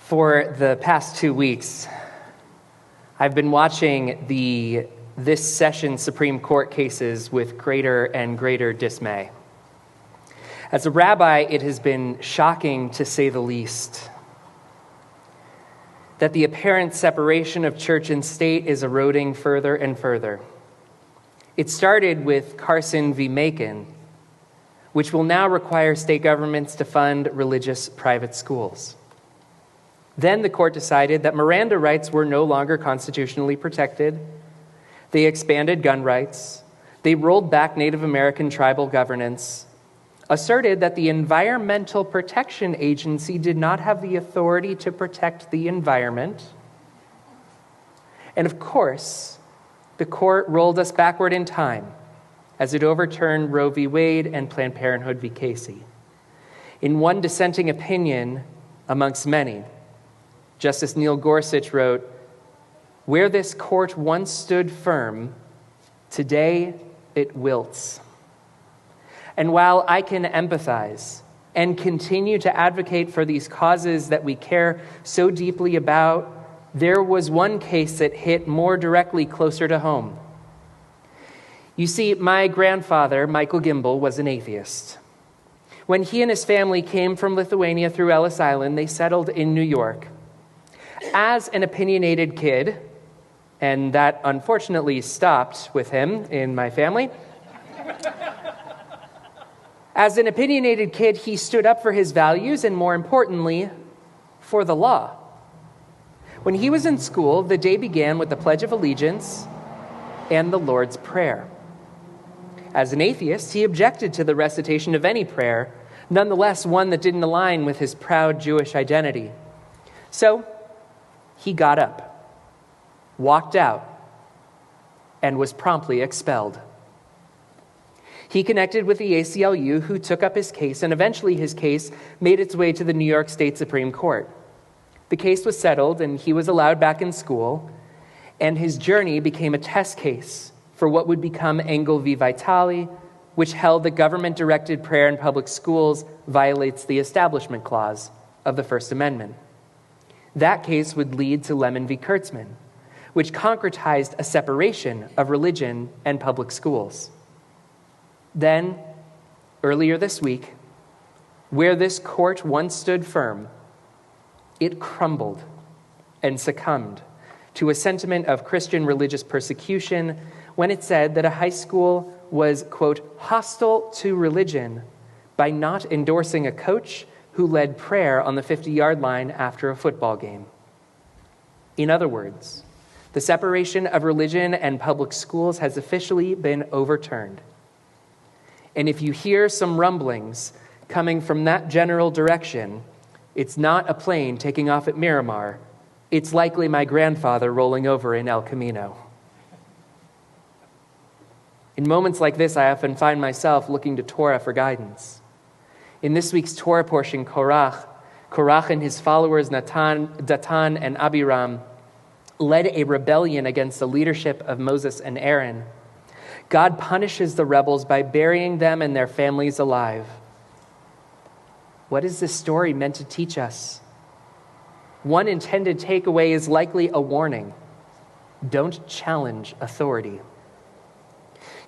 For the past 2 weeks, I've been watching this session's Supreme Court cases with greater and greater dismay. As a rabbi, it has been shocking, to say the least, that the apparent separation of church and state is eroding further and further. It started with Carson v. Macon, which will now require state governments to fund religious private schools. Then the court decided that Miranda rights were no longer constitutionally protected. They expanded gun rights. They rolled back Native American tribal governance, asserted that the Environmental Protection Agency did not have the authority to protect the environment. And of course, the court rolled us backward in time as it overturned Roe v. Wade and Planned Parenthood v. Casey. In one dissenting opinion amongst many, Justice Neil Gorsuch wrote, "Where this court once stood firm, today it wilts." And while I can empathize and continue to advocate for these causes that we care so deeply about, there was one case that hit more directly closer to home. You see, my grandfather, Michael Gimbel, was an atheist. When he and his family came from Lithuania through Ellis Island, they settled in New York. As an opinionated kid, and that unfortunately stopped with him in my family, as an opinionated kid, he stood up for his values and, more importantly, for the law. When he was in school, the day began with the Pledge of Allegiance and the Lord's Prayer. As an atheist, he objected to the recitation of any prayer, nonetheless one that didn't align with his proud Jewish identity. So he got up, walked out, and was promptly expelled. He connected with the ACLU, who took up his case, and eventually his case made its way to the New York State Supreme Court. The case was settled, and he was allowed back in school, and his journey became a test case for what would become Engel v. Vitale, which held that government-directed prayer in public schools violates the Establishment Clause of the First Amendment. That case would lead to Lemon v. Kurtzman, which concretized a separation of religion and public schools. Then, earlier this week, where this court once stood firm, it crumbled and succumbed to a sentiment of Christian religious persecution when it said that a high school was, quote, hostile to religion by not endorsing a coach who led prayer on the 50-yard line after a football game. In other words, the separation of religion and public schools has officially been overturned. And if you hear some rumblings coming from that general direction, it's not a plane taking off at Miramar. It's likely my grandfather rolling over in El Camino. In moments like this, I often find myself looking to Torah for guidance. In this week's Torah portion, Korach and his followers Datan and Abiram led a rebellion against the leadership of Moses and Aaron. God punishes the rebels by burying them and their families alive. What is this story meant to teach us? One intended takeaway is likely a warning. Don't challenge authority.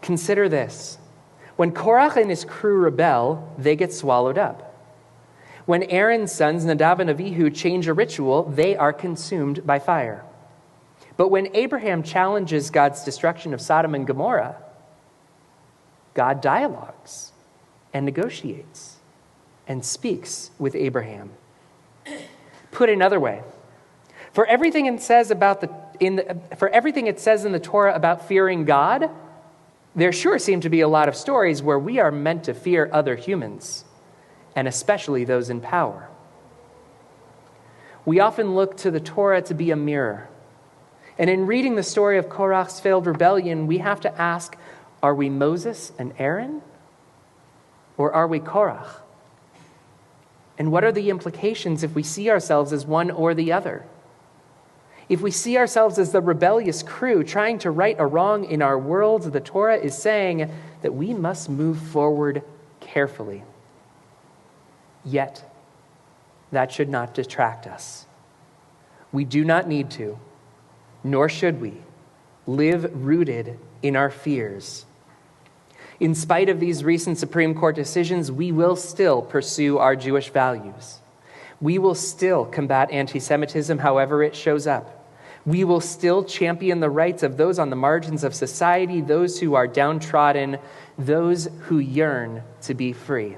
Consider this. When Korach and his crew rebel, they get swallowed up. When Aaron's sons, Nadav and Avihu, change a ritual, they are consumed by fire. But when Abraham challenges God's destruction of Sodom and Gomorrah, God dialogues and negotiates and speaks with Abraham. Put another way, for everything it says in the Torah about fearing God, there sure seem to be a lot of stories where we are meant to fear other humans, and especially those in power. We often look to the Torah to be a mirror. And in reading the story of Korach's failed rebellion, we have to ask, are we Moses and Aaron? Or are we Korach? And what are the implications if we see ourselves as one or the other? If we see ourselves as the rebellious crew trying to right a wrong in our world, the Torah is saying that we must move forward carefully. Yet, that should not detract us We do not need to, nor should we, live rooted in our fears. In spite of these recent Supreme Court decisions, we will still pursue our Jewish values. We will still combat anti-Semitism however it shows up. We will still champion the rights of those on the margins of society, those who are downtrodden, those who yearn to be free.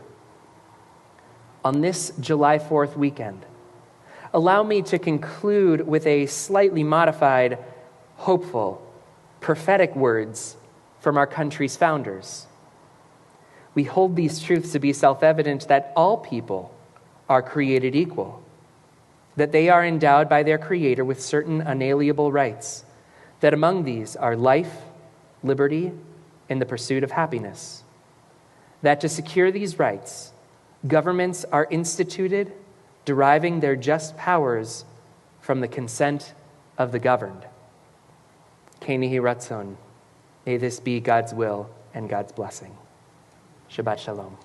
On this July 4th weekend, allow me to conclude with a slightly modified, hopeful, prophetic words from our country's founders. We hold these truths to be self-evident that all people are created equal, that they are endowed by their Creator with certain unalienable rights, that among these are life, liberty, and the pursuit of happiness, that to secure these rights, governments are instituted, deriving their just powers from the consent of the governed. Ken Yehi Ratzon. May this be God's will and God's blessing. Shabbat Shalom.